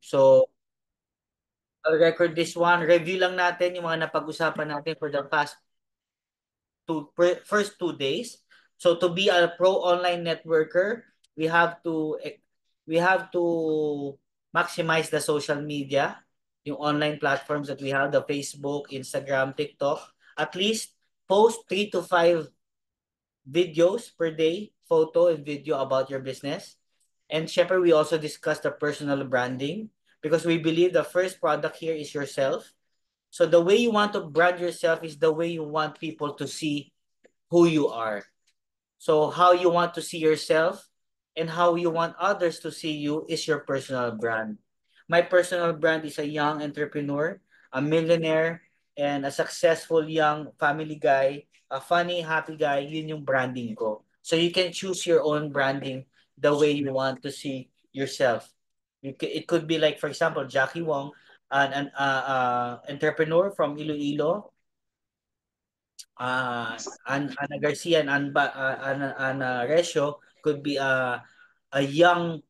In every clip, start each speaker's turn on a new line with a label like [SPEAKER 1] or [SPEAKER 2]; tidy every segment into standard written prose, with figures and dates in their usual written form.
[SPEAKER 1] So, I'll record this one. Review lang natin yung mga napag-usapan natin for the first 2 days. So to be a pro online networker, we have to we have to maximize the social media, yung online platforms that we have, the Facebook, Instagram, TikTok. At least post 3 to 5 videos per day, photo and video about your business. And syempre, we also discuss the personal branding because we believe the first product here is yourself. So the way you want to brand yourself is the way you want people to see who you are. So how you want to see yourself and how you want others to see you is your personal brand. My personal brand is a young entrepreneur, a millionaire, and a successful young family guy, a funny, happy guy. Yun yung branding ko. So you can choose your own branding the way you want to see yourself. It could be like, for example, Jackie Wong, an entrepreneur from Iloilo, Ana Garcia and Ana Resio could be a young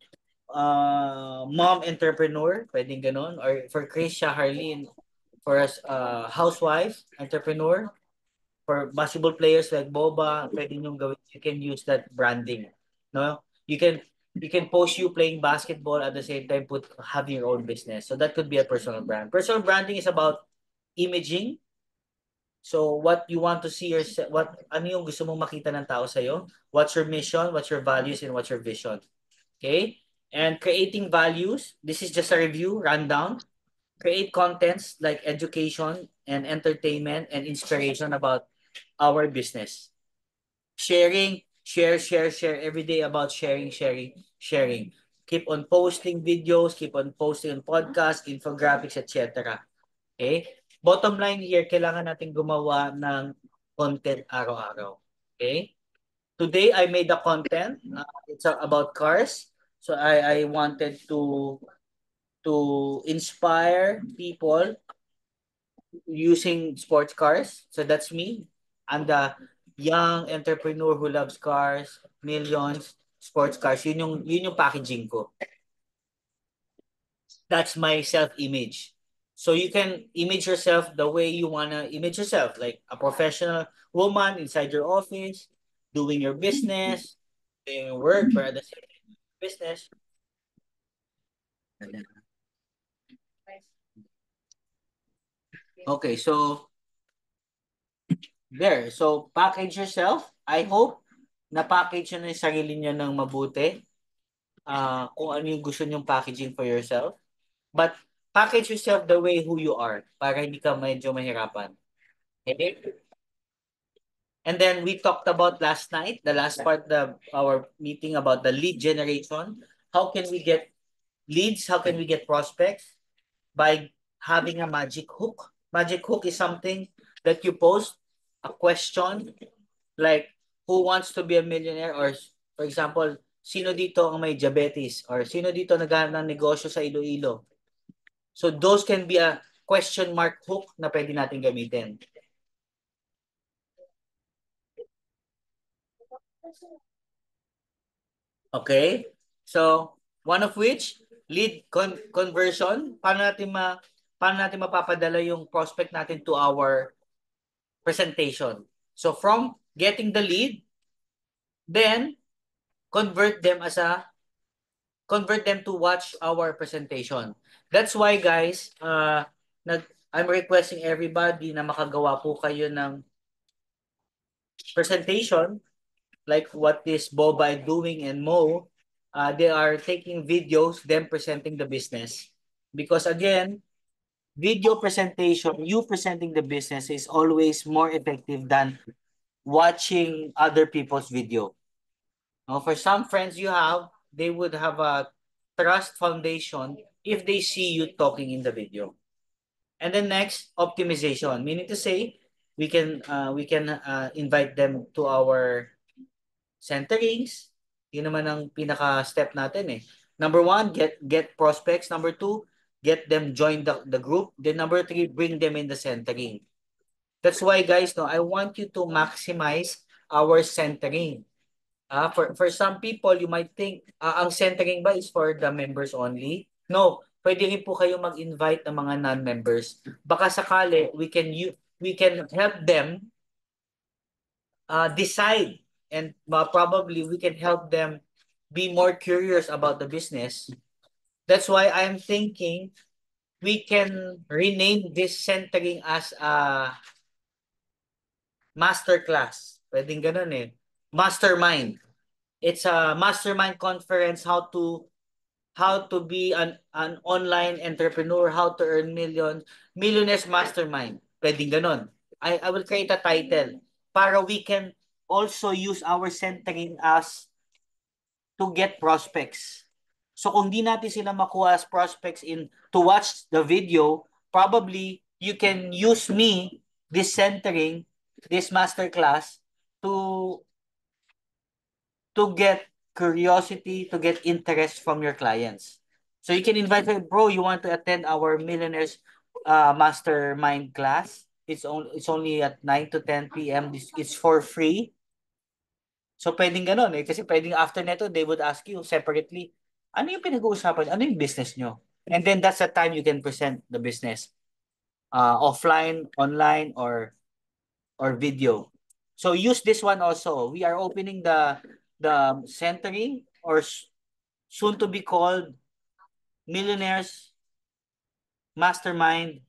[SPEAKER 1] mom entrepreneur, pwedeng ganun. Or for Krisha Harleen, for a housewife entrepreneur. For basketball players like Boba, pwedeng yung gawin. You can use that branding. No? You can post you playing basketball at the same time put having your own business. So that could be a personal brand. Personal branding is about imaging. So what you want to see yourself, ano yung gusto mong makita ng tao sa'yo? What's your mission, what's your values, and what's your vision? Okay? And creating values, this is just a review, rundown. Create contents like education and entertainment and inspiration about our business. Sharing, share every day about sharing. Keep on posting videos, keep on posting on podcasts, infographics, etc. Okay? Bottom line here, kailangan natin gumawa ng content araw-araw. Okay? Today, I made a content. It's about cars. So I wanted to inspire people using sports cars. So that's me. I'm the young entrepreneur who loves cars, millions, sports cars. Yun yung packaging ko. That's my self-image. So you can image yourself the way you wanna image yourself, like a professional woman inside your office, doing your business, doing your work for the same business. Okay, so there. So package yourself. I hope na-package nyo na yung sarili nyo ng mabuti. Kung ano yung gusto nyong packaging for yourself. But package yourself the way who you are para hindi ka medyo mahirapan. Okay? And then we talked about last night, the last part of our meeting about the lead generation. How can we get leads? How can we get prospects? By having a magic hook. Magic hook is something that you post a question like who wants to be a millionaire, or for example, sino dito ang may diabetes, or sino dito naghahanap ng negosyo sa Iloilo. So those can be a question mark hook na pwede natin gamitin. Okay? So, one of which, lead conversion. Paano natin mapapadala yung prospect natin to our presentation? So, from getting the lead, then convert them to watch our presentation. That's why guys, I'm requesting everybody na makagawa po kayo ng presentation like what is Boba doing and Mo. They are taking videos, them presenting the business. Because again, video presentation, you presenting the business is always more effective than watching other people's video. Now, for some friends you have, they would have a trust foundation if they see you talking in the video. And then next, optimization. Meaning to say, we can invite them to our centerings. Yun naman ang pinaka-step natin eh. Number one, get prospects. Number two, get them join the group. Then number three, bring them in the centering. That's why guys, no, I want you to maximize our centering. For some people, you might think, ang centering ba is for the members only? No, pwede rin po kayo mag-invite ng mga non-members. Baka sakali, we can help them decide, and probably we can help them be more curious about the business. That's why I'm thinking we can rename this centering as a masterclass. Pwedeng ganun eh. Mastermind. It's a mastermind conference, how to be an online entrepreneur, how to earn millionaires mastermind. Pwedeng ganun. I will create a title para we can also use our centering as to get prospects. So kung di natin sila makuha as prospects to watch the video, probably you can use me, this centering, this masterclass, to get curiosity, to get interest from your clients. So you can invite them, bro, you want to attend our millionaires mastermind class? It's only at 9 to 10 p.m. It's for free. So pwedeng ganun eh. Kasi pwedeng after neto, they would ask you separately, ano yung pinag-uusapan? Ano yung business nyo? And then that's the time you can present the business. Offline, online, or video. So use this one also. We are opening the centering, or soon to be called Millionaires Mastermind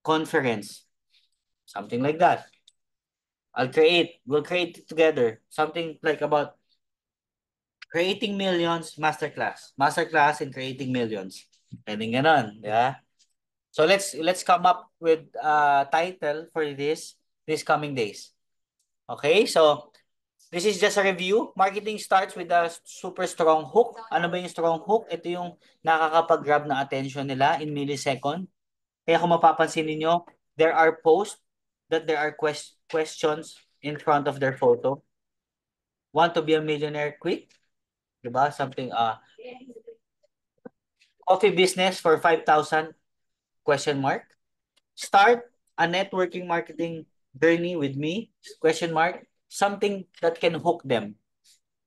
[SPEAKER 1] Conference. Something like that. We'll create it together. Something like about creating millions masterclass. Masterclass in creating millions. Pwedeng ganon, di ba? So let's come up with a title for this coming days. Okay? So this is just a review. Marketing starts with a super strong hook. Ano ba yung strong hook? Ito yung nakakapag-grab na attention nila in millisecond. Kaya kung mapapansin niyo, there are posts that there are questions in front of their photo. Want to be a millionaire quick? Diba? Something, coffee business for 5,000? Question mark. Start a networking marketing journey with me? Question mark. Something that can hook them.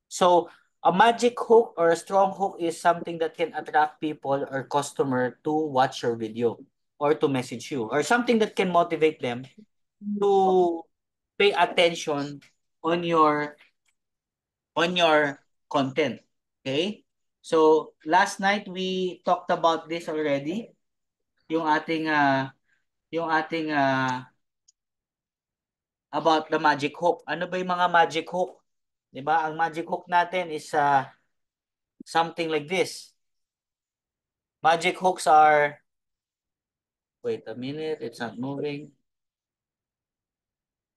[SPEAKER 1] So a magic hook or a strong hook is something that can attract people or customer to watch your video or to message you, or something that can motivate them to pay attention on your content. Okay? So last night we talked about this already. Yung ating about the magic hook. Ano ba yung mga magic hook? 'Di ba? Ang magic hook natin is something like this. Magic hooks are, wait a minute, it's not moving.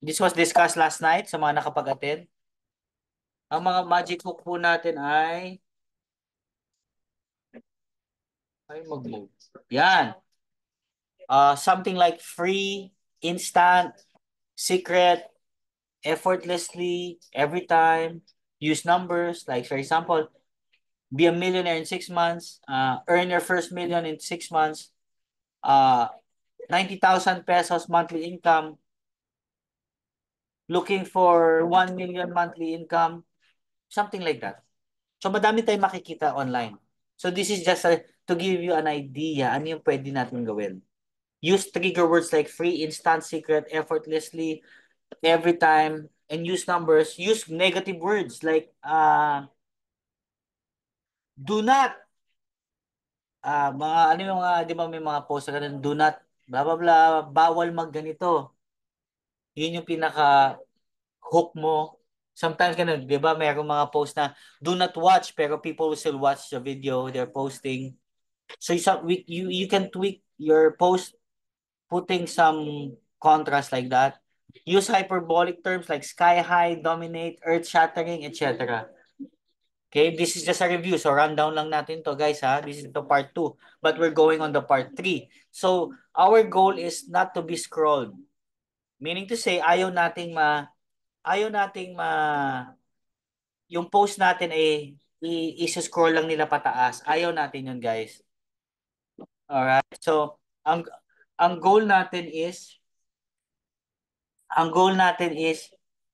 [SPEAKER 1] This was discussed last night sa mga nakapag-attend. Ang mga magic hook po natin ay mag-move. Yan. Something like free, instant, secret, effortlessly, every time, use numbers. Like for example, be a millionaire in 6 months, earn your first million in 6 months, 90,000 pesos monthly income, looking for 1 million monthly income, something like that. So madami tayong makikita online. So this is just to give you an idea ano yung pwede natin gawin. Use trigger words like free, instant, secret, effortlessly, every time, and use numbers. Use negative words like do not, mga ano yung mga, di ba may mga post na ganun, do not, blah blah blah, bawal magganito. Yun yung pinaka hook mo. Sometimes ganun, di ba? Mayroong mga post na do not watch, pero people will still watch the video they're posting. So you can tweak your post, putting some contrast like that. Use hyperbolic terms like sky high, dominate, earth shattering, etc. Okay, this is just a review. So rundown lang natin to, guys, ha. This is the part 2, but we're going on the part 3. So our goal is not to be scrolled. Meaning to say, ayaw nating yung post natin ay i-scroll lang nila pataas. Ayaw natin yun, guys. Alright? So, ang goal natin is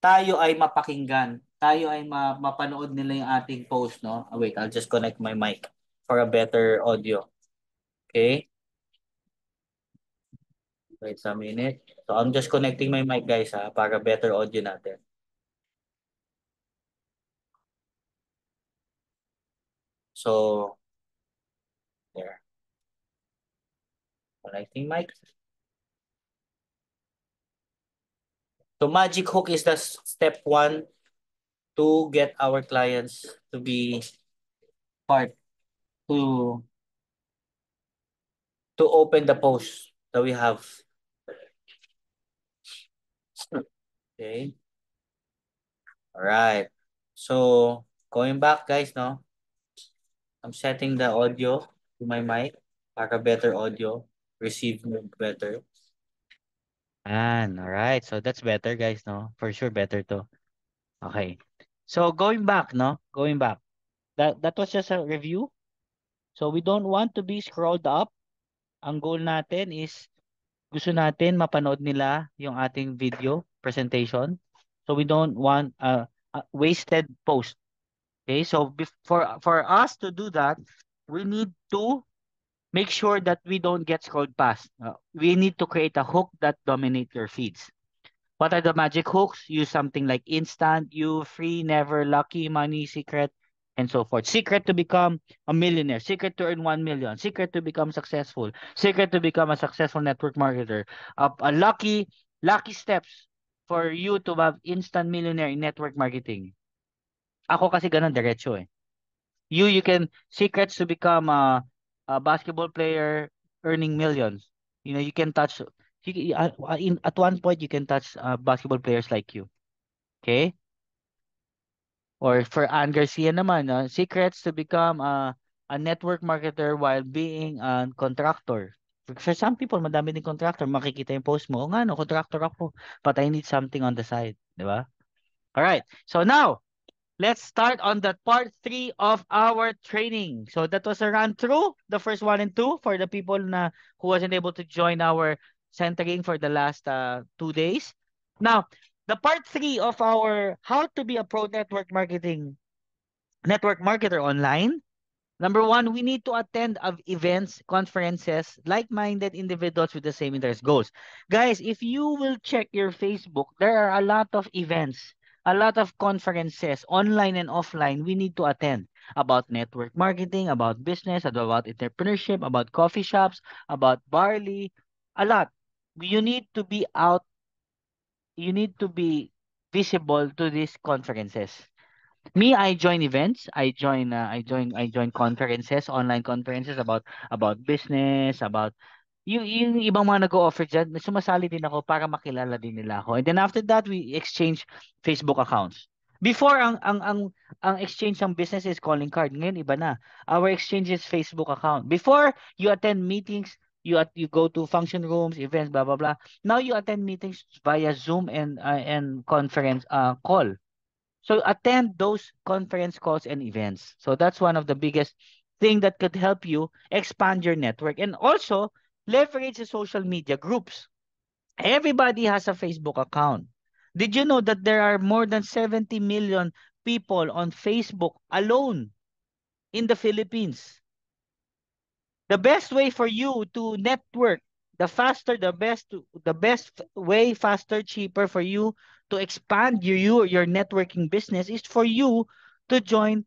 [SPEAKER 1] tayo ay mapakinggan. Tayo ay mapanood nila yung ating post, no? Wait, I'll just connect my mic for a better audio. Okay, wait a minute. So I'm just connecting my mic guys ha, para better audio natin. So, there. Connecting mic. So Magic Hook is the step one to get our clients to be part to open the post that we have. Okay. All right. So going back guys, no, I'm setting the audio to my mic para better audio, receive mo better. All right. So that's better guys, no? For sure better to. Okay. So going back, no? Going back. That was just a review. So we don't want to be scrolled up. Ang goal natin is gusto natin mapanood nila yung ating video presentation. So we don't want a wasted post. Okay? So for us to do that, we need to make sure that we don't get scrolled past. We need to create a hook that dominate your feeds. What are the magic hooks? Use something like instant, you, free, never, lucky, money, secret, and so forth. Secret to become a millionaire. Secret to earn 1 million. Secret to become successful. Secret to become a successful network marketer. A lucky steps for you to have instant millionaire in network marketing. Ako kasi ganun, diretso eh. You can secrets to become a basketball player earning millions. You know, you can touch at one point you can touch basketball players like you. Okay? Or for Ann Garcia naman, secrets to become a network marketer while being a contractor. For some people, madami din contractor. Makikita yung post mo, o nga no, contractor ako, but I need something on the side. Di ba? All right. So now, let's start on the part 3 of our training. So that was a run through, the first 1 and 2 for the people who wasn't able to join our centering for the last 2 days. Now, the part 3 of our how to be a pro network marketer online. Number one, we need to attend of events, conferences, like-minded individuals with the same interest goals. Guys, if you will check your Facebook, there are a lot of events, a lot of conferences, online and offline, we need to attend about network marketing, about business, about entrepreneurship, about coffee shops, about barley, a lot. You need to be out, you need to be visible to these conferences. Me, I join events. I join conferences, online conferences about business, about yung ibang mga nag-o-offer diyan, sumasali din ako para makilala din nila ako. And then after that, we exchange Facebook accounts. Before ang exchange ng business is calling card. Ngayon iba na. Our exchange is Facebook account. Before you attend meetings, you go to function rooms, events, blah blah blah. Now you attend meetings via Zoom and conference call. So attend those conference calls and events. So that's one of the biggest thing that could help you expand your network and also leverage the social media groups. Everybody has a Facebook account. Did you know that there are more than 70 million people on Facebook alone in the Philippines? The best way for you to network, the best way, faster, cheaper for you to expand your networking business is for you to join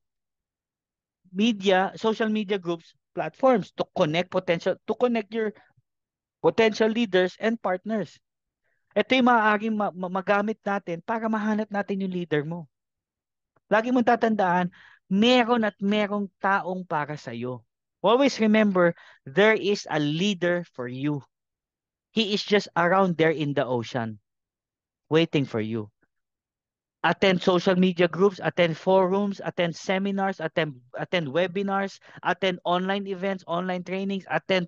[SPEAKER 1] social media groups, platforms to connect your potential leaders and partners. Ito yung maaaring magamit natin para mahanap natin yung leader mo. Lagi mong tatandaan, meron at merong taong para sa iyo. Always remember, there is a leader for you. He is just around there in the ocean, waiting for you. Attend social media groups, attend forums, attend seminars, attend webinars, attend online events, online trainings, attend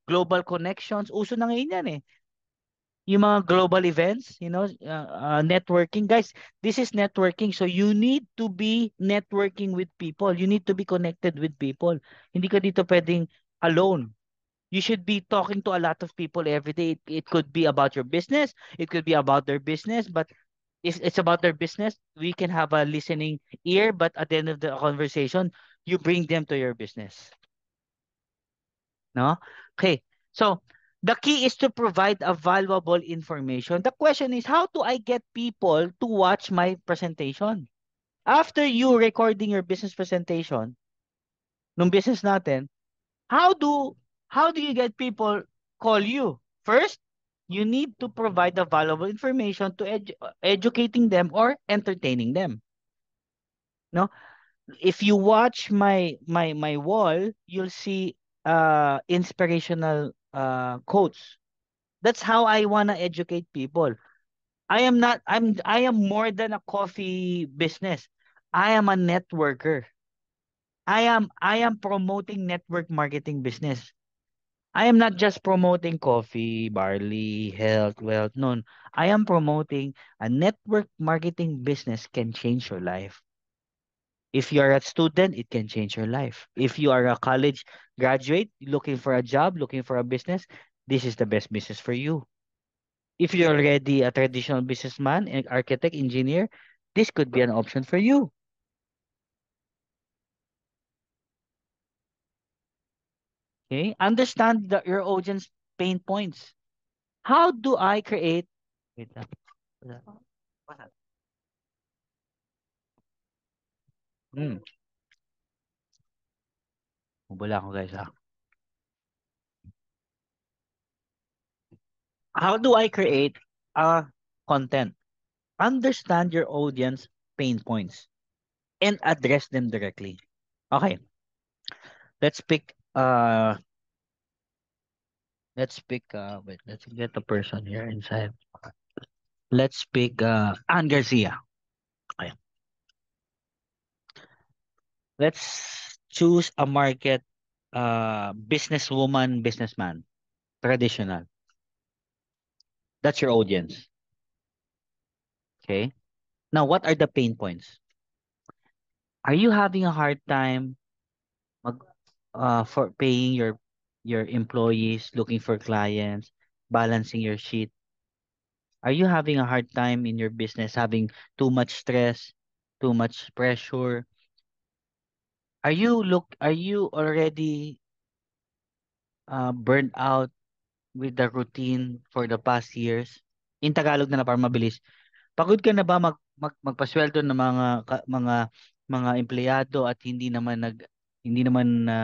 [SPEAKER 1] global connections. Uso na ngayon yan eh. Yung mga global events, networking. Guys, this is networking. So you need to be networking with people. You need to be connected with people. Hindi ka dito pwedeng alone. You should be talking to a lot of people every day. It could be about your business. It could be about their business. But if it's about their business, we can have a listening ear. But at the end of the conversation, you bring them to your business.
[SPEAKER 2] No? Okay. So, the key is to provide a valuable information. The question is, how do I get people to watch my presentation? After you recording your business presentation, nung business natin, how do how do you get people call you? First, you need to provide the valuable information to educating them or entertaining them. No? If you watch my wall, you'll see inspirational quotes. That's how I want to educate people. I am more than a coffee business. I am a networker. I am promoting network marketing business. I am not just promoting coffee, barley, health, wealth. No, I am promoting a network marketing business can change your life. If you are a student, it can change your life. If you are a college graduate looking for a job, looking for a business, this is the best business for you. If you're already a traditional businessman, an architect, engineer, this could be an option for you. Okay? Understand your audience pain points. How do I create wait lang. Wala. Wala. Hmm. Mabula ako guys ah. How do I create a content? Understand your audience pain points and address them directly. Okay, let's pick wait, let's get the person here inside. Let's pick Ann Garcia. Okay. Let's choose a market businesswoman, businessman, traditional. That's your audience. Okay. Now, what are the pain points? Are you having a hard time mag, for paying your employees, looking for clients, balancing your sheet? Are you having a hard time in your business, having too much stress, too much pressure? Are you already burned out with the routine for the past years? In Tagalog na para mabilis. Pagod ka na ba magpasweldo ng mga empleyado at hindi naman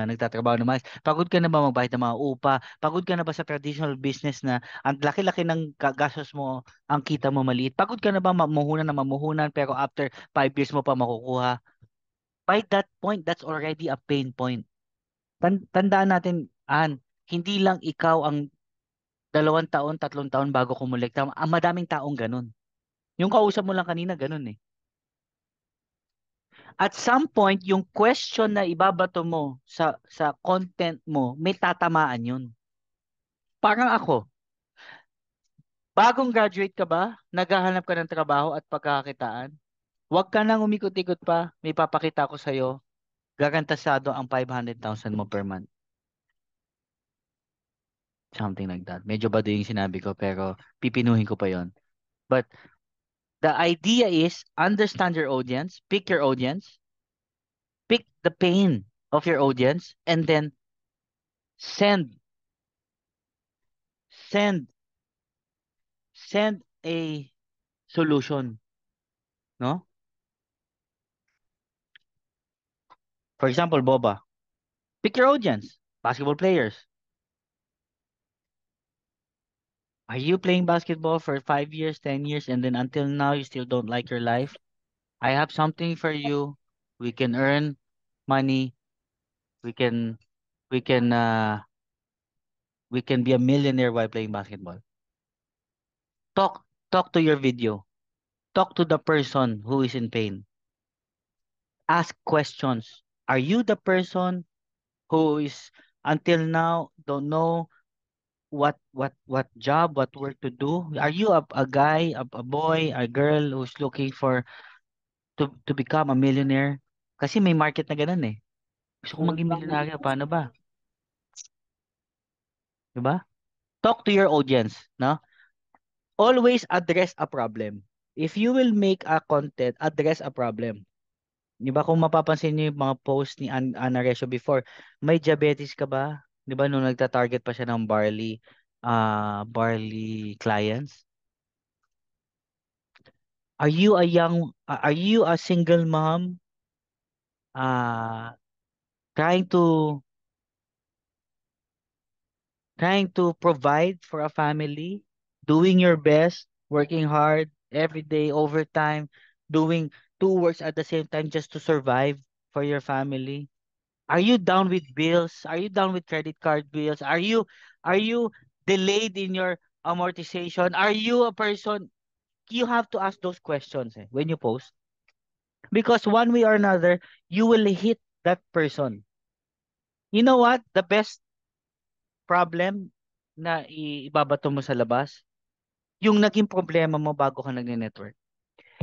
[SPEAKER 2] nagtatrabaho na maayos? Pagod ka na ba magbayad ng mga upa? Pagod ka na ba sa traditional business na ang laki-laki ng gastos mo, ang kita mo maliit? Pagod ka na ba mamuhunan na mamuhunan pero after 5 years mo pa makukuha? By that point, that's already a pain point. Tandaan natin, hindi lang ikaw ang 2 taon, 3 taon bago kumulekta. Ang madaming taong ganun. Yung kausap mo lang kanina, ganun eh. At some point, yung question na ibabato mo sa content mo, may tatamaan yun. Parang ako, bagong graduate ka ba? Naghahanap ka ng trabaho at pagkakakitaan? Huwag ka nang umikot-ikot pa. May papakita ko sa'yo. Garantasado ang 500,000 mo per month. Something like that. Medyo bado yung sinabi ko pero pipinuhin ko pa yon. But the idea is understand your audience, pick the pain of your audience, and then send send send a solution, no? For example, Boba, pick your audience, basketball players. Are you playing basketball for 5 years, 10 years, and then until now you still don't like your life? I have something for you. We can earn money. We can we can uh we can be a millionaire while playing basketball. Talk to your video. Talk to the person who is in pain. Ask questions. Are you the person who is until now don't know what job, what work to do? Are you a guy, a boy, a girl who's looking for to become a millionaire? Kasi may market na ganun eh. Gusto ko maging milyonaryo, paano ba? 'Di ba? Talk to your audience, no? Always address a problem. If you will make a content, address a problem. 'Di ba kung mapapansin niyo yung mga post ni Ana Recio before, may diabetes ka ba? 'Di ba nung nagta-target pa siya ng barley clients? Are you a single mom uh trying to provide for a family, doing your best, working hard every day, overtime, doing two works at the same time just to survive for your family? Are you down with bills? Are you down with credit card bills? Are you delayed in your amortization? Are you a person you have to ask those questions when you post? Because one way or another, you will hit that person. You know what? The best problem na ibabato mo sa labas, yung naging problema mo bago ka nagne-network.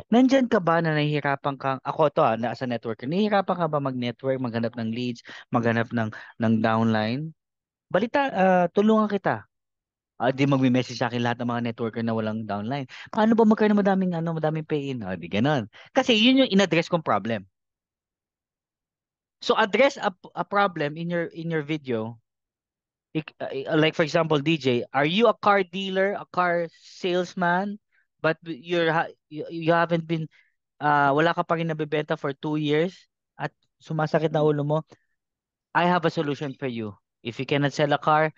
[SPEAKER 2] Nandyan ka ba na nahihirapan kang, ako to na as a networker, nahihirapan ka ba mag-network, maghanap ng leads, maghanap ng downline? Tulungan kita. Di magme-message sa akin lahat ng mga networker na walang downline. Paano ba magkaroon ng madaming pay-in? Di ganon. Kasi yun yung in-address kong problem. So address a problem in your video. Like for example, DJ, are you a car dealer, a car salesman, but you haven't been wala ka pa rin nabebenta for 2 years at sumasakit na ulo mo? I have a solution for you. If you cannot sell a car,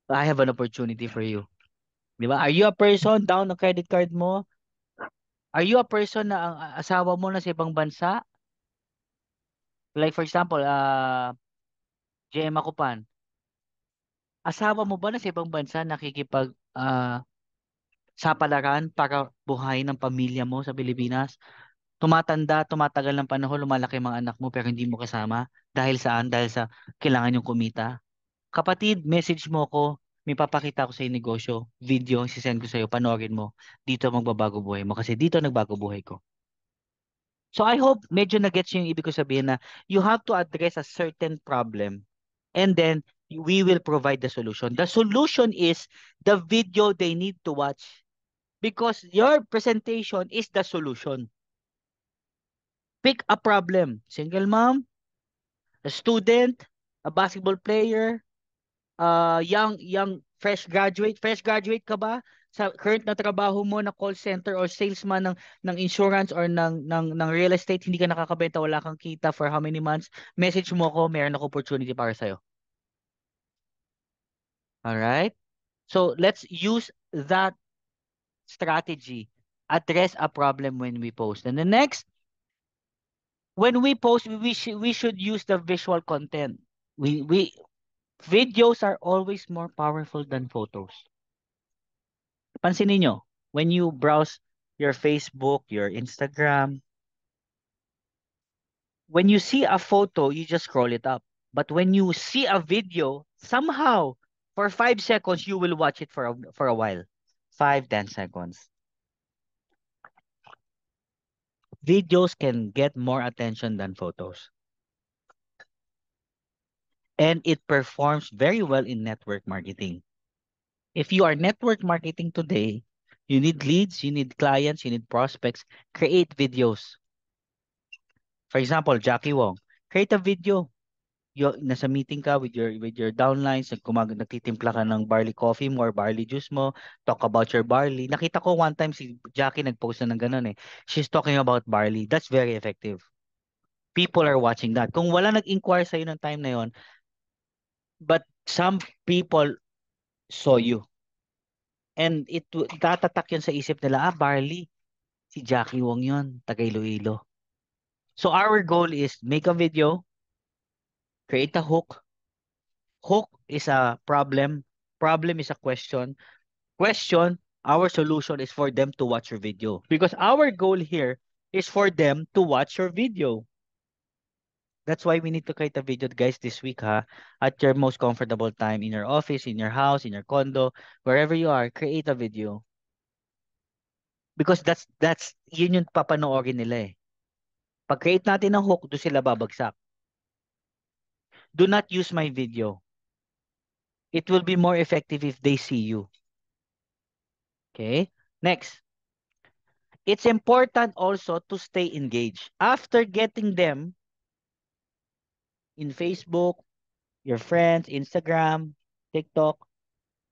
[SPEAKER 2] I have an opportunity for you. Di ba? Are you a person down ang credit card mo? Are you a person na ang asawa mo na sa ibang bansa? Like for example, Gemma Kupan. Asawa mo ba na sa ibang bansa nakikipag sapalaran para buhayin ng pamilya mo sa Pilipinas? Tumatagal ng panahon, lumalaki ang mga anak mo pero hindi mo kasama. Dahil saan? Dahil sa kailangan yung kumita. Kapatid, message mo ko. May papakita ko sa negosyo. Video, sisend ko sa'yo. Panoorin mo. Dito magbabago buhay mo. Kasi dito nagbago buhay ko. So I hope medyo na-gets yung ibig ko sabihin na you have to address a certain problem and then we will provide the solution. The solution is the video they need to watch because your presentation is the solution. Pick a problem. Single mom, a student, a basketball player, young fresh graduate ka ba sa current na trabaho mo na call center or salesman ng insurance or ng real estate, hindi ka nakakabenta, wala kang kita for how many months? Message mo ko, meron ako opportunity para sa'yo. All right? So let's use that strategy. Address a problem when we post. And the next, when we post, we should use the visual content. We videos are always more powerful than photos. Pansin niyo, when you browse your Facebook, your Instagram, when you see a photo, you just scroll it up. But when you see a video, somehow, for 5 seconds, you will watch it for a while. 5, 10 seconds. Videos can get more attention than photos. And it performs very well in network marketing. If you are network marketing today, you need leads, you need clients, you need prospects, create videos. For example, Jackie Wong, create a video. Nasa meeting ka with your downlines, nagtitimpla ka ng barley coffee mo or barley juice mo, talk about your barley. Nakita ko one time si Jackie nagpost na ng ganun eh. She's talking about barley. That's very effective. People are watching that. Kung wala nag-inquire sa'yo ng time na yon, but some people saw you. And tatatak yun sa isip nila, barley. Si Jackie Wong yun, taga Iloilo. So our goal is make a video, create a hook. Hook is a problem. Problem is a question. Question, our solution is for them to watch your video. Because our goal here is for them to watch your video. That's why we need to create a video, guys, this week, at your most comfortable time in your office, in your house, in your condo, wherever you are, create a video. Because yun yung papanoorin nila eh. Pag-create natin ng hook, doon sila babagsak. Do not use my video. It will be more effective if they see you. Okay? Next. It's important also to stay engaged. After getting them in Facebook, your friends, Instagram, TikTok.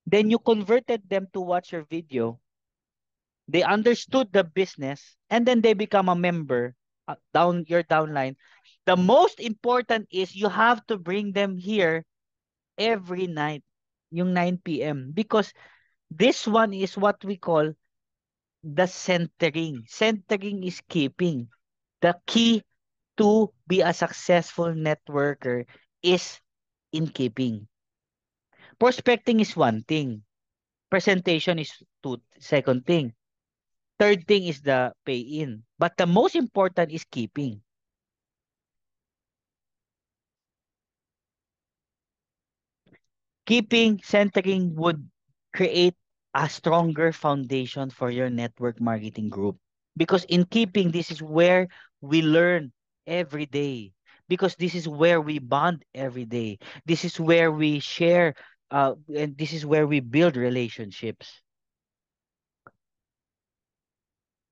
[SPEAKER 2] Then you converted them to watch your video. They understood the business and then they become a member down your downline. The most important is you have to bring them here every night, yung 9 p.m. Because this one is what we call the centering. Centering is keeping. The key to be a successful networker is in keeping. Prospecting is one thing. Presentation is second thing. Third thing is the pay-in. But the most important is keeping. Keeping, centering would create a stronger foundation for your network marketing group. Because in keeping, this is where we learn every day. Because this is where we bond every day. This is where we share, and this is where we build relationships.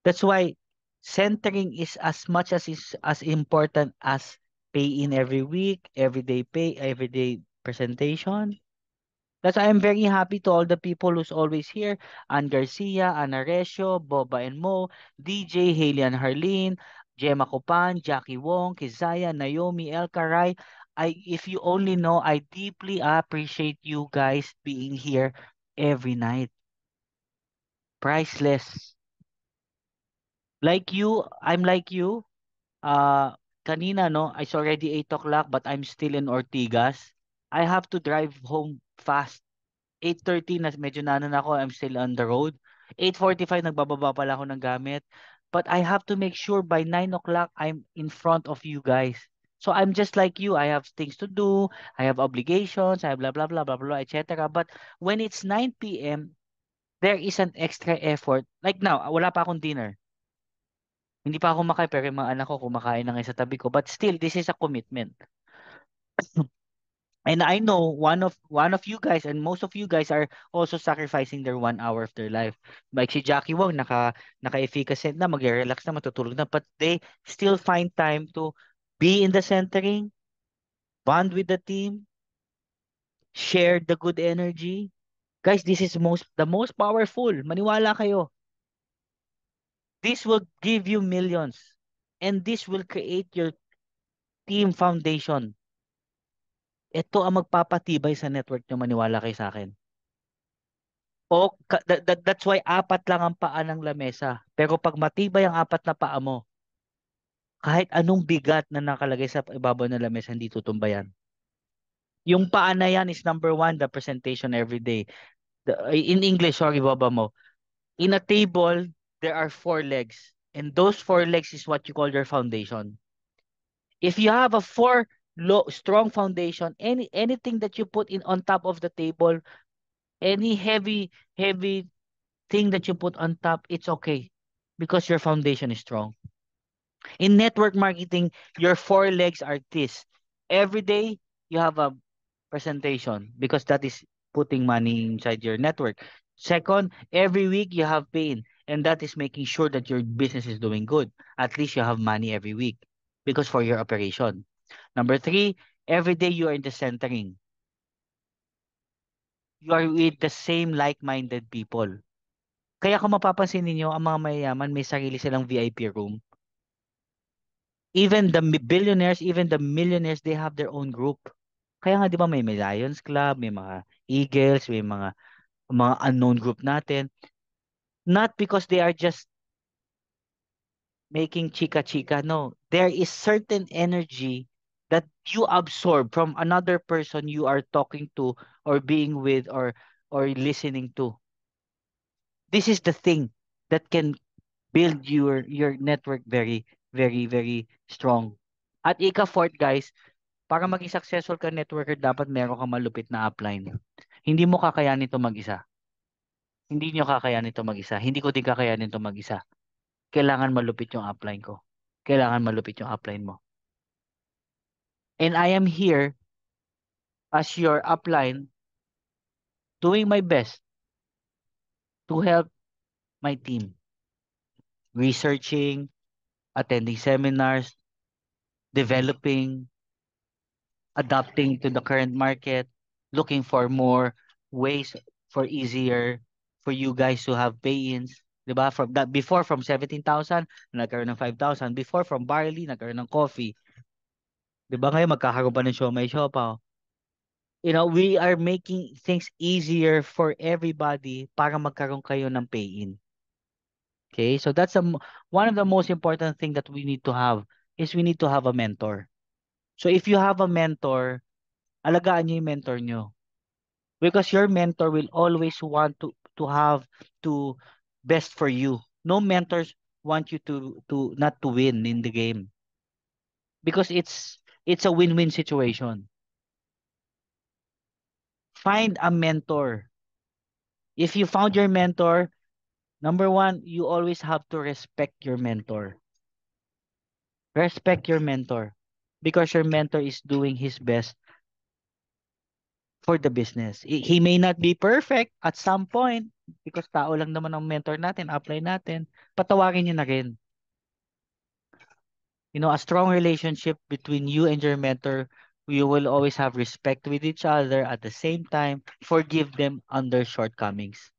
[SPEAKER 2] That's why centering is as much as is as important as pay in every week, everyday pay, everyday presentation. That's why I'm very happy to all the people who's always here. Ann Garcia, Ana Recio, Boba and Mo, DJ, Haley and Harleen, Gemma Copan, Jackie Wong, Kizaya, Naomi, El Caray. If you only know, I deeply appreciate you guys being here every night. Priceless. Like you, I'm like you. Uh, Kanina, no, it's already 8 o'clock, but I'm still in Ortigas. I have to drive home fast. 8:30 na medyo nanon ako, I'm still on the road. 8:45 nagbababa pala ako ng gamit. But I have to make sure by 9 o'clock I'm in front of you guys. So I'm just like you. I have things to do. I have obligations. I have blah, blah, blah, blah, blah, etc. But when it's 9 p.m., there is an extra effort. Like now, wala pa akong dinner. Hindi pa ako kumakain, pero yung mga anak ko kumakain na ngayon sa tabi ko. But still, this is a commitment. And I know one of you guys and most of you guys are also sacrificing their 1 hour of their life. Like si Jackie Wong, naka-efficacent na, mag-relax na, matutulog na. But they still find time to be in the centering, bond with the team, share the good energy. Guys, this is the most powerful. Maniwala kayo. This will give you millions. And this will create your team foundation. Ito ang magpapatibay sa network nyo, maniwala kayo sa akin. That's why apat lang ang paa ng lamesa. Pero pag matibay ang apat na paa mo, kahit anong bigat na nakalagay sa ibabaw ng lamesa, hindi tutumbayan. Yung paa na yan is number one, the presentation every day. In English, sorry, baba mo. In a table, there are four legs. And those four legs is what you call your foundation. If you have a strong foundation, anything that you put in on top of the table, any heavy thing that you put on top, it's okay because your foundation is strong. In network marketing, your four legs are this. Every day, you have a presentation because that is putting money inside your network. Second, every week you have pain, and that is making sure that your business is doing good. At least you have money every week because for your operation. Number three, every day you are in the centering. You are with the same like-minded people. Kaya kung mapapansin ninyo, ang mga mayayaman may sarili silang VIP room. Even the billionaires, even the millionaires, they have their own group. Kaya nga 'di ba may Lions Club, may mga Eagles, may mga unknown group natin. Not because they are just making chika-chika, no. There is certain energy that you absorb from another person you are talking to or being with or listening to. This is the thing that can build your network very very very strong. At ika-fourth guys, para maging successful ka networker, dapat meron kang malupit na upline. Hindi mo kakayanin ito mag-isa. Hindi nyo kakayanin ito mag-isa. Hindi ko din kakayanin ito mag-isa. Kailangan malupit yung upline ko. Kailangan malupit yung upline mo. And I am here as your upline doing my best to help my team. Researching, attending seminars, developing, adapting to the current market, looking for more ways for easier for you guys to have pay-ins. 'Di ba? From that before from 17,000 nagkaroon ng 5,000. Before from barley nagkaroon ng coffee. 'Di ba ngayon magkakaroon pa ng siomai siopaw. We are making things easier for everybody para magkaroon kayo ng pay-in. Okay? So that's one of the most important thing that we need to have is we need to have a mentor. So if you have a mentor, alagaan niyo yung mentor niyo. Because your mentor will always want to have to best for you. No mentors want you to not to win in the game because it's a win-win situation. Find a mentor. If you found your mentor, number one, you always have to respect your mentor. Respect your mentor because your mentor is doing his best for the business. He may not be perfect at some point because tao lang naman ang mentor natin, apply natin. Patawarin niyo na rin. A strong relationship between you and your mentor, you will always have respect with each other at the same time, forgive them on their shortcomings.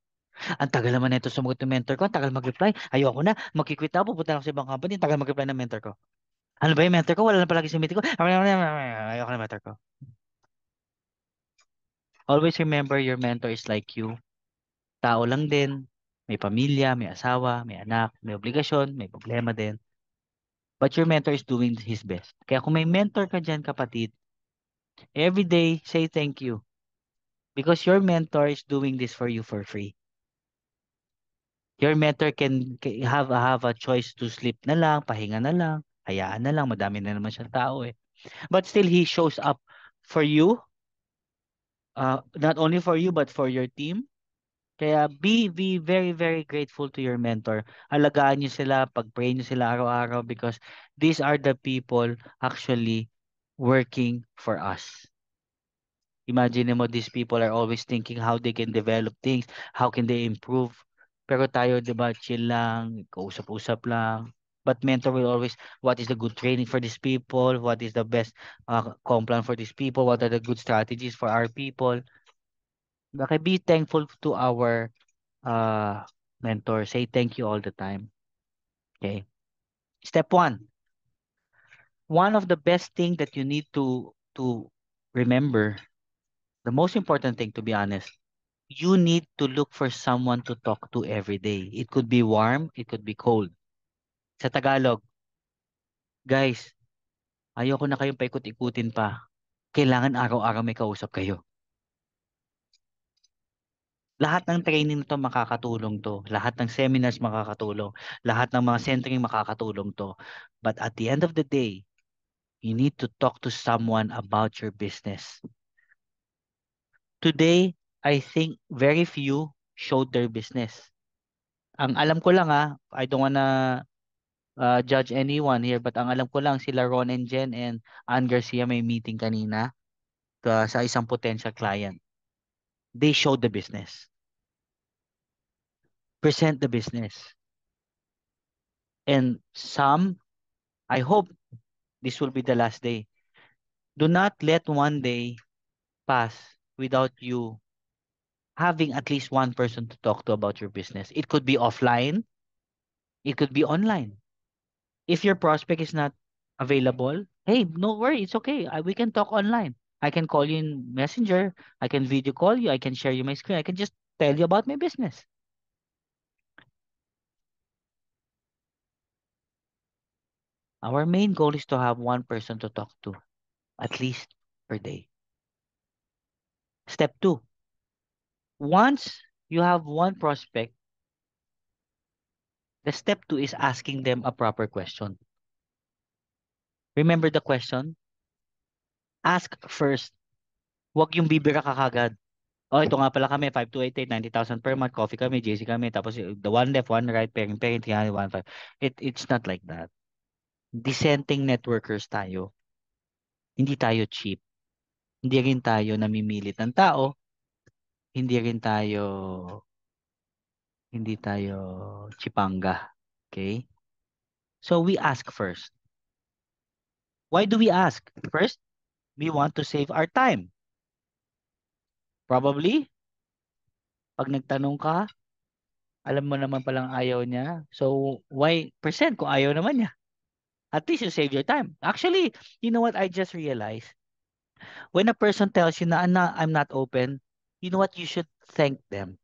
[SPEAKER 2] Ang tagal naman nito sumagot ng mentor ko, ang tagal mag-reply. Ayoko na, magkikwit ako, pupunta na ako sa ibang company, ang tagal mag-reply ng mentor ko. Ano ba yung mentor ko? Wala na palagi sa meeting ko. Ayoko na mentor ko. Always remember your mentor is like you. Tao lang din, may pamilya, may asawa, may anak, may obligasyon, may problema din. But your mentor is doing his best. Kaya kung may mentor ka dyan, kapatid, every day, say thank you. Because your mentor is doing this for you for free. Your mentor can have a choice to sleep na lang, pahinga na lang, hayaan na lang, madami na naman siyang tao eh. But still, he shows up for you, not only for you, but for your team. Kaya be very, very grateful to your mentor. Alagaan niyo sila, pag-pray niyo sila araw-araw because these are the people actually working for us. Imagine mo, these people are always thinking how they can develop things, how can they improve. Pero tayo, di ba, chill lang, kausap-usap lang. But mentor will always, what is the good training for these people? What is the best plan for these people? What are the good strategies for our people? Okay, be thankful to our uh, mentor. Say thank you all the time. Okay. Step one. One of the best thing that you need to remember, the most important thing to be honest, you need to look for someone to talk to every day. It could be warm, it could be cold. Sa Tagalog, guys, ayoko na kayong paikot-ikutin pa. Kailangan araw-araw may kausap kayo. Lahat ng training na to makakatulong to. Lahat ng seminars makakatulong. Lahat ng mga centering makakatulong to. But at the end of the day, you need to talk to someone about your business. Today, I think very few showed their business. Ang alam ko lang I don't wanna judge anyone here, but ang alam ko lang sila Ron and Jen and Ann Garcia may meeting kanina sa isang potential client. They showed the business. Present the business. And some, I hope this will be the last day. Do not let one day pass without you having at least one person to talk to about your business. It could be offline, it could be online. If your prospect is not available, hey, no worry, it's okay. We can talk online. I can call you in Messenger. I can video call you. I can share you my screen. I can just tell you about my business. Our main goal is to have one person to talk to, at least per day. Step two, once you have one prospect, the step two is asking them a proper question. Remember the question? Ask first. Huwag yung bibira ka kagad. Oh, ito nga pala kami, 5288, 90,000 per month, coffee kami, JC kami, tapos the one left, one right, pairing, 315. It's not like that. Dissenting networkers tayo. Hindi tayo cheap. Hindi rin tayo namimilit ng tao. Hindi rin tayo, hindi tayo chipanga. Okay? So we ask first. Why do we ask? First, We want to save our time. Probably, pag nagtanong ka, alam mo naman palang ayaw niya. So, why present kung ayaw naman niya? At least you save your time. Actually, you know what I just realized? When a person tells you na I'm not open, you know what? You should thank them.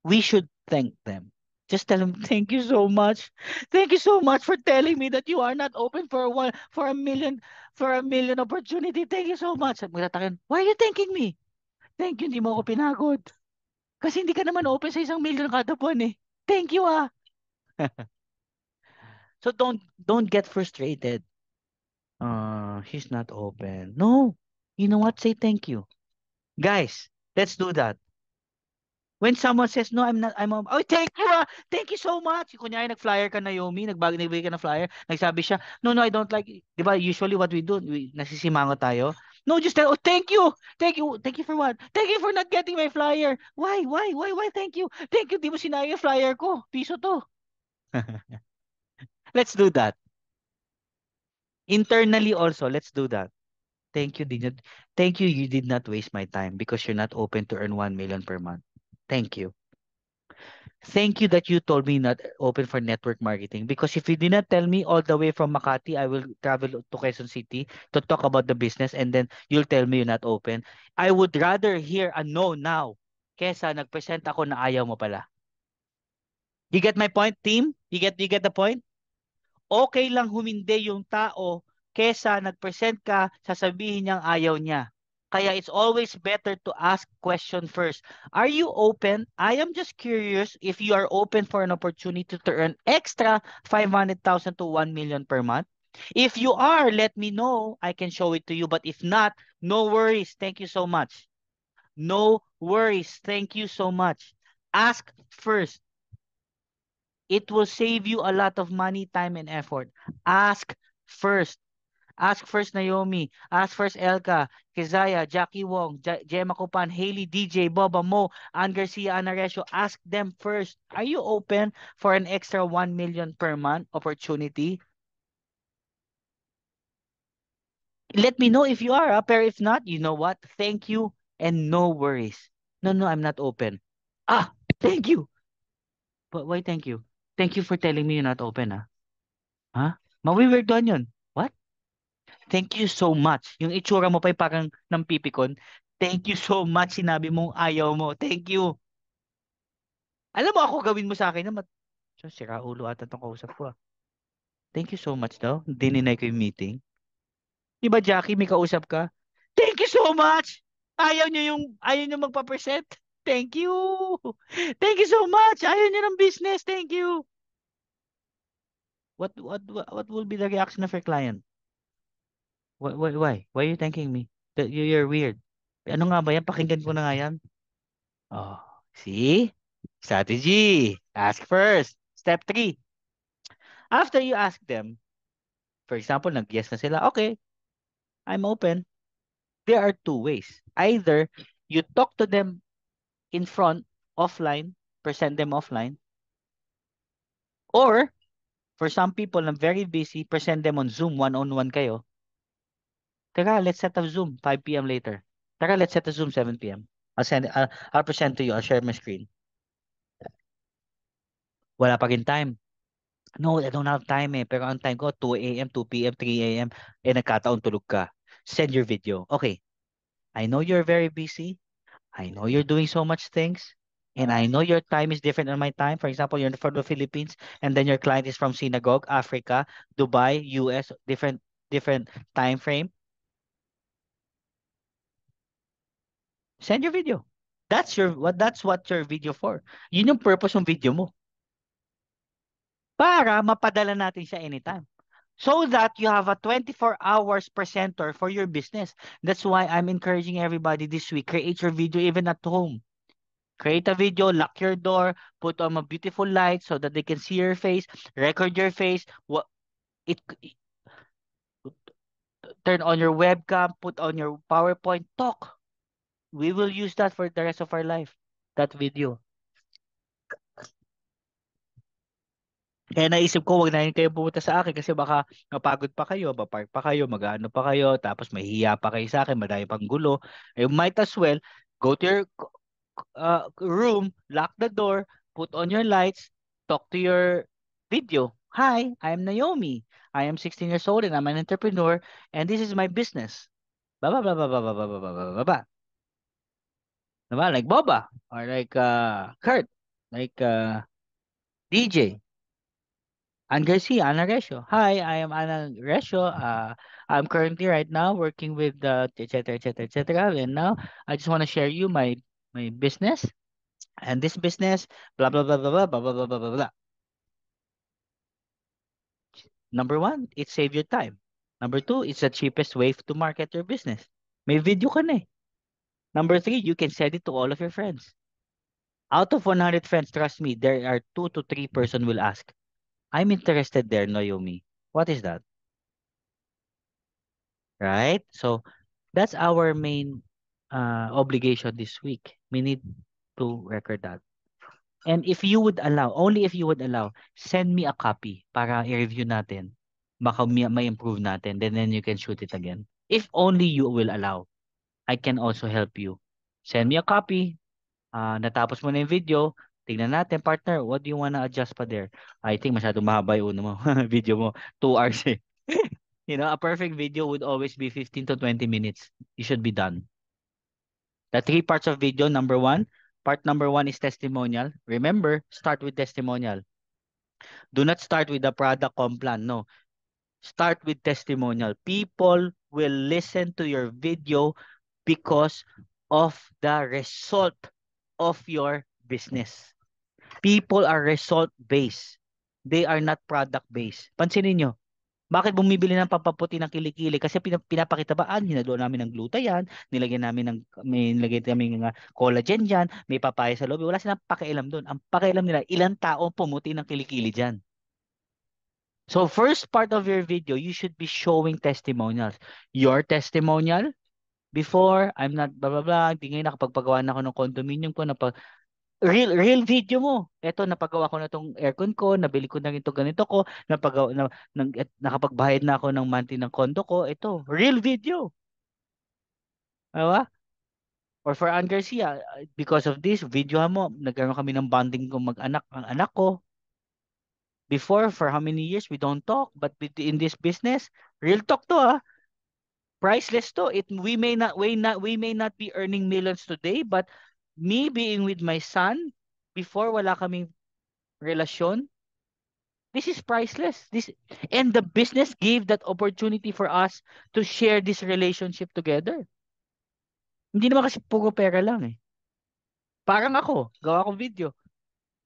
[SPEAKER 2] We should thank them. Just tell them, thank you so much. Thank you so much for telling me that you are not open for a million opportunity. Thank you so much. At magtatakin, why are you thanking me? Thank you, hindi mo ako pinagod. Kasi hindi ka naman open sa 1 million kada buwan eh. Thank you ah. So don't get frustrated. He's not open. No. You know what? Say thank you. Guys, let's do that. When someone says, no, I'm not, oh, thank you, ah. Thank you so much. Kunyari, nag-flyer ka, Naomi, nagbigay ka ng flyer, nagsabi siya, no, no, I don't like, di ba, usually what we do, nasisimango tayo. No, just tell, oh, thank you for what? Thank you for not getting my flyer. Why, thank you, di mo sinayang yung flyer ko, piso to. Let's do that. Internally also, let's do that. Thank you, thank you, you did not waste my time because you're not open to earn 1 million per month. Thank you. Thank you that you told me not open for network marketing because if you did not tell me all the way from Makati, I will travel to Quezon City to talk about the business and then you'll tell me you're not open. I would rather hear a no now kesa nagpresent ako na ayaw mo pala. You get my point, team? You get the point? Okay lang humindi yung tao kesa nagpresent ka, sasabihin niyang ayaw niya. Kaya it's always better to ask question first. Are you open? I am just curious if you are open for an opportunity to earn extra 500,000 to 1 million per month. If you are, let me know. I can show it to you. But if not, no worries. Thank you so much. No worries. Thank you so much. Ask first. It will save you a lot of money, time, and effort. Ask first. Ask first Naomi. Ask first Elka, Kizaya, Jackie Wong, Gemma Copan, Haley, DJ, Boba Mo, Ann Garcia, Ana Resio. Ask them first. Are you open for an extra 1 million per month opportunity? Let me know if you are, pero if not, you know what? Thank you and no worries. No, no, I'm not open. Ah, thank you. But why thank you? Thank you for telling me you're not open, ah. Huh? Mawi-weird doon yun. What? Thank you so much. Yung itsura mo pa yung parang nampipikon. Thank you so much. Sinabi mong ayaw mo. Thank you. Alam mo ako gawin mo sa akin na sira ulo ata itong kausap ko ah. Thank you so much daw. Dininay ko yung meeting. Di ba Jackie, may kausap ka? Thank you so much. Ayaw niyo magpa-present. Thank you. Thank you so much. Ayaw niyo ng business. Thank you. What will be the reaction of your client? Why are you thanking me? You're weird. Ano nga ba yan? Pakinggan ko na nga yan. Oh, see? Strategy. Ask first. Step 3. After you ask them, for example, nag-yes na sila, okay, I'm open. There are two ways. Either you talk to them in front, offline, present them offline, or for some people na very busy, present them on Zoom, one-on-one kayo. Teka, let's set a Zoom 5 p.m. later. Teka, let's set a Zoom 7 p.m. I'll present to you. I'll share my screen. Wala pa rin time. No, I don't have time eh. Pero ang time ko, 2 a.m., 2 p.m., 3 a.m. Eh, nagkataon tulog ka. Send your video. Okay. I know you're very busy. I know you're doing so much things. And I know your time is different than my time. For example, you're from the Philippines and then your client is from Synagogue, Africa, Dubai, US, different time frame. Send your video. That's what your video for. Yun yung purpose ng video mo. Para mapadala natin siya anytime. So that you have a 24 hours presenter for your business. That's why I'm encouraging everybody this week, create your video even at home. Create a video, lock your door, put on a beautiful light so that they can see your face, record your face, it turn on your webcam, put on your PowerPoint, talk. We will use that for the rest of our life. That video. Kaya naisip ko, wag na rin kayo pumunta sa akin kasi baka mapagod pa kayo, mapark pa kayo, mag-ano pa kayo, tapos mahihiya pa kayo sa akin, madami pang gulo. Eh, might as well go to your room, lock the door, put on your lights, talk to your video. Hi, I'm Naomi. I am 16 years old and I'm an entrepreneur and this is my business. Blah, blah, blah, blah, blah, blah, blah, blah, blah, blah, blah. Diba? Like Boba or like Kurt, like DJ. Ann Garcia, Ana Resio. Hi, I am Ana Resio. I'm currently right now working with et cetera, et cetera, et cetera. And now I just want to share you my business and this business, blah blah blah blah blah blah blah blah blah blah. Blah. Number one, it save your time. Number two, it's the cheapest way to market your business. May video ka na eh. Number three, you can send it to all of your friends. Out of 100 friends, trust me, there are 2 to 3 person will ask, I'm interested there, Naomi. What is that? Right? So that's our main obligation this week. We need to record that. And if you would allow, only if you would allow, send me a copy para i-review natin. Baka may improve natin. Then you can shoot it again. If only you will allow, I can also help you. Send me a copy. Natapos mo na yung video. Tingnan natin, partner, what do you wanna adjust pa there? I think masyado mahaba yung mo. Video mo. 2 hours eh. A perfect video would always be 15 to 20 minutes. You should be done. The three parts of video, number one. Part number one is testimonial. Remember, start with testimonial. Do not start with the product comp plan. No. Start with testimonial. People will listen to your video because of the result of your business. People are result based. They are not product based. Pansinin nyo, bakit bumibili ng pampaputi ng kilikili? Kasi pinapakita ba, hinalo namin ng glutathione, nilagyan namin may nilagyan namin ng collagen dyan, may papaya sa loob. Wala silang pakialam doon. Ang pakialam nila, ilang tao pumuti ng kilikili dyan. So first part of your video, you should be showing testimonials. Your testimonial, before, I'm not blah blah blah, hindi ngayon nakapagpagawa na ako ng condominium ko, real video mo. Eto, napagawa ko na tong aircon ko, nabili ko na rin to ganito ko, nakapagbayad na ako ng monthly ng condo ko. Ito, real video. Diba? Or for Ann Garcia, because of this, video mo, nagkaroon kami ng bonding kong mag-anak, ang anak ko. Before, for how many years, we don't talk. But in this business, real talk to priceless to. We may not be earning millions today, but me being with my son, before wala kaming relasyon, this is priceless. And the business gave that opportunity for us to share this relationship together. Hindi naman kasi puro pera lang eh. Parang ako, gawa ko video.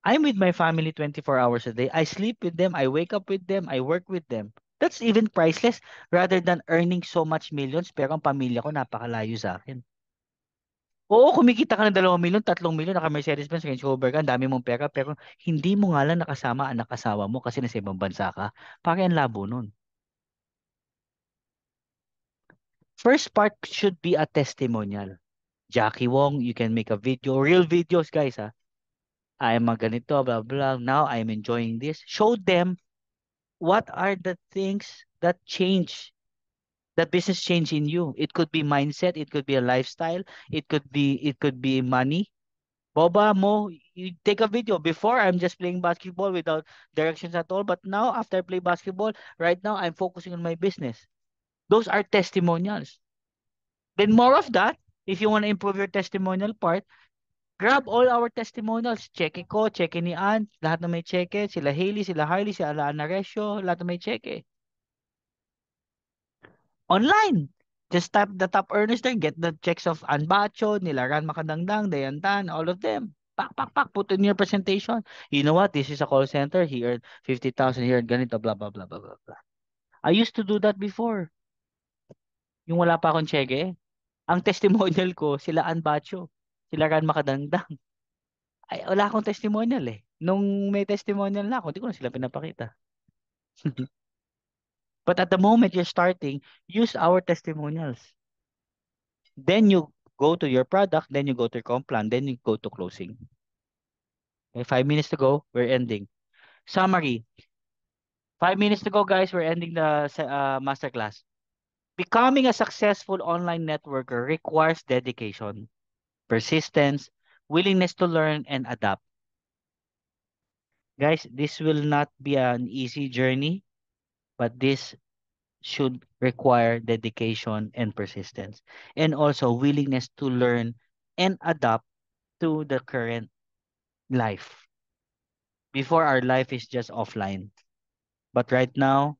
[SPEAKER 2] I'm with my family 24 hours a day. I sleep with them, I wake up with them, I work with them. That's even priceless rather than earning so much millions pero ang pamilya ko napakalayo sa akin. Oo, kumikita ka ng 2 milyon, 3 milyon, naka-Mercedes Benz, Range Rover ka, ang dami mong pera, pero hindi mo nga lang nakasama ang asawa mo kasi nasa ibang bansa ka. Parang ang labo nun. First part should be a testimonial. Jackie Wong, you can make a video, real videos, guys, ha. I am a ganito, blah, blah. Now I am enjoying this. Show them what are the things that change, the business change in you. It could be mindset, it could be a lifestyle, it could be money. Boba mo, you take a video. Before, I'm just playing basketball without directions at all. But now, after I play basketball, right now, I'm focusing on my business. Those are testimonials. Then more of that, if you want to improve your testimonial part, grab all our testimonials. Check ko, check ni Ann, lahat na may check, sila Hailey, sila Harley, sila Ana Resio, lahat na may check. Online. Just tap the top earners there, get the checks of Ann Bacho, nila Ran Makadangdang, Dayan Tan, all of them. Pak, pak, pak, put in your presentation. You know what? This is a call center. He earned 50,000 here, ganito, blah, blah, blah, blah, blah, blah. I used to do that before. Yung wala pa akong cheque. Ang testimonial ko, sila Ann Bacho, sila Ran Makadangdang. Ay, wala akong testimonial eh. Nung may testimonial na ako, hindi ko na sila pinapakita. But at the moment you're starting, use our testimonials. Then you go to your product, then you go to your comp plan, then you go to closing. Okay, 5 minutes to go, we're ending. Summary. 5 minutes to go, guys. We're ending the masterclass. Becoming a successful online networker requires dedication, persistence, willingness to learn and adapt. Guys, this will not be an easy journey, but this should require dedication and persistence, and also willingness to learn and adapt to the current life. Before, our life is just offline, but right now,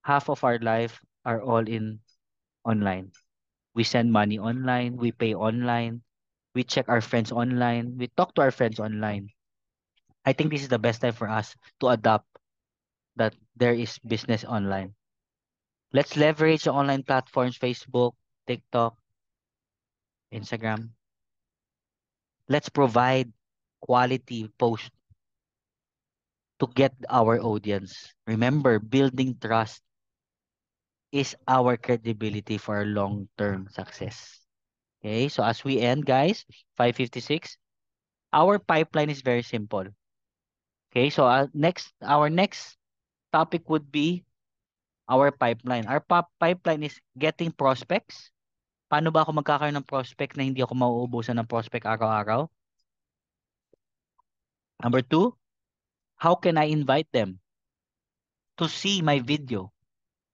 [SPEAKER 2] half of our life are all in online. We send money online, we pay online, we check our friends online, we talk to our friends online. I think this is the best time for us to adopt that there is business online. Let's leverage the online platforms, Facebook, TikTok, Instagram. Let's provide quality posts to get our audience. Remember, building trust is our credibility for long-term success. Okay, so as we end, guys, 5:56, our pipeline is very simple. Okay, so our next topic would be our pipeline. Our pipeline is getting prospects. Paano ba ako magkakaroon ng prospect na hindi ako mauubusan ng prospect araw-araw? Number two, how can I invite them to see my video?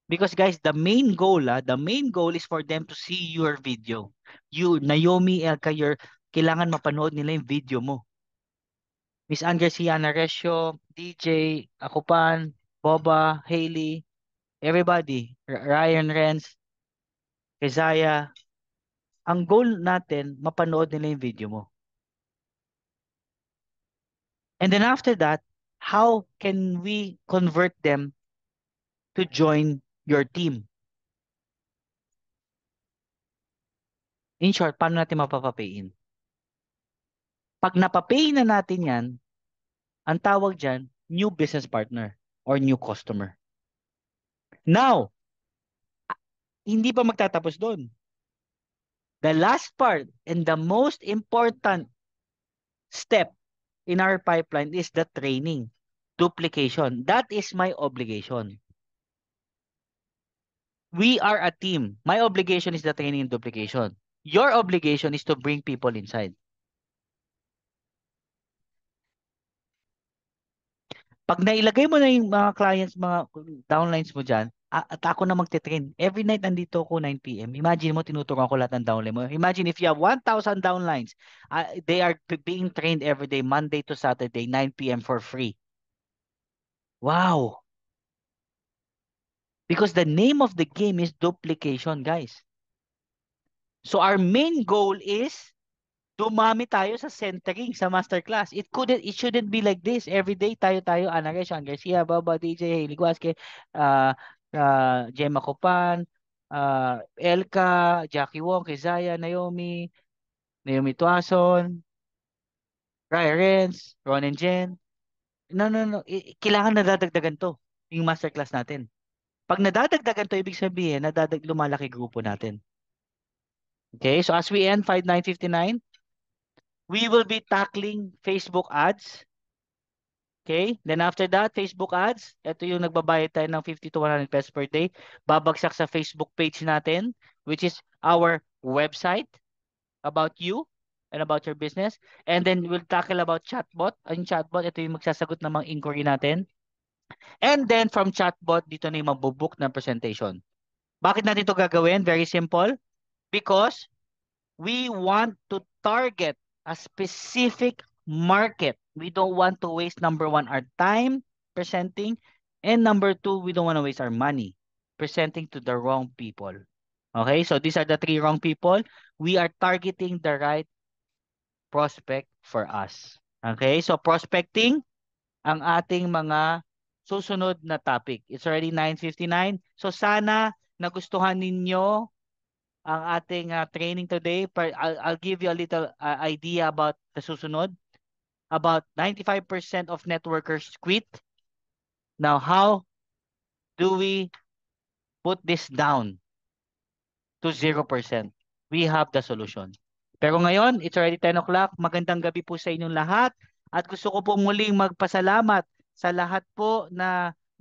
[SPEAKER 2] Because guys, the main goal is for them to see your video. You, Naomi, kailangan mapanood nila yung video mo. Miss Ann Garcia, Naresio, DJ, Akupan, Boba, Hailey, everybody, Ryan Renz, Keziah, ang goal natin, mapanood nila yung video mo. And then after that, how can we convert them to join your team? In short, paano natin mapapapayin? Pag napapay na natin yan, ang tawag dyan, new business partner or new customer. Now, hindi pa magtatapos doon. The last part and the most important step in our pipeline is the training, duplication. That is my obligation. We are a team. My obligation is the training and duplication. Your obligation is to bring people inside. Pag nailagay mo na yung mga clients, mga downlines mo dyan, at ako na magte-train. Every night nandito ako 9 p.m. Imagine mo, tinuturuan ko lahat ng downline mo. Imagine if you have 1,000 downlines, they are being trained every day, Monday to Saturday, 9 p.m. for free. Wow! Because the name of the game is duplication, guys. So our main goal is dumami tayo sa centering sa masterclass. It shouldn't be like this. Every day tayo, Ana Rez, Sean Garcia, Baba, DJ, Hailey Guasque, Gemma Copan, Elka, Jackie Wong, Keziah, Naomi Tuason, Ryan Renz, Ron and Jen. No, no, no. Kailangan nadadagdagan to, yung masterclass natin. Pag nadadagdagan to, ibig sabihin, lumalaki grupo natin. Okay, so as we end 5/9/59, we will be tackling Facebook ads. Okay? Then after that, Facebook ads. Ito yung nagbabayad tayo ng 50 to 100 pesos per day. Babagsak sa Facebook page natin, which is our website about you and about your business. And then we'll tackle about chatbot. Ang chatbot, ito yung magsasagot ng mga inquiry natin. And then from chatbot, dito na yung mabubook ng presentation. Bakit natin ito gagawin? Very simple. Because we want to target a specific market. We don't want to waste, number one, our time presenting, and number two, we don't want to waste our money presenting to the wrong people. Okay, so these are the three wrong people. We are targeting the right prospect for us. Okay, so prospecting ang ating mga susunod na topic. It's already 9:59. So sana nagustuhan ninyo ang ating training today. I'll give you a little idea about the susunod. About 95% of networkers quit. Now, how do we put this down to 0%? We have the solution. Pero ngayon, it's already 10 o'clock. Magandang gabi po sa inyong lahat. At gusto ko po muling magpasalamat sa lahat po na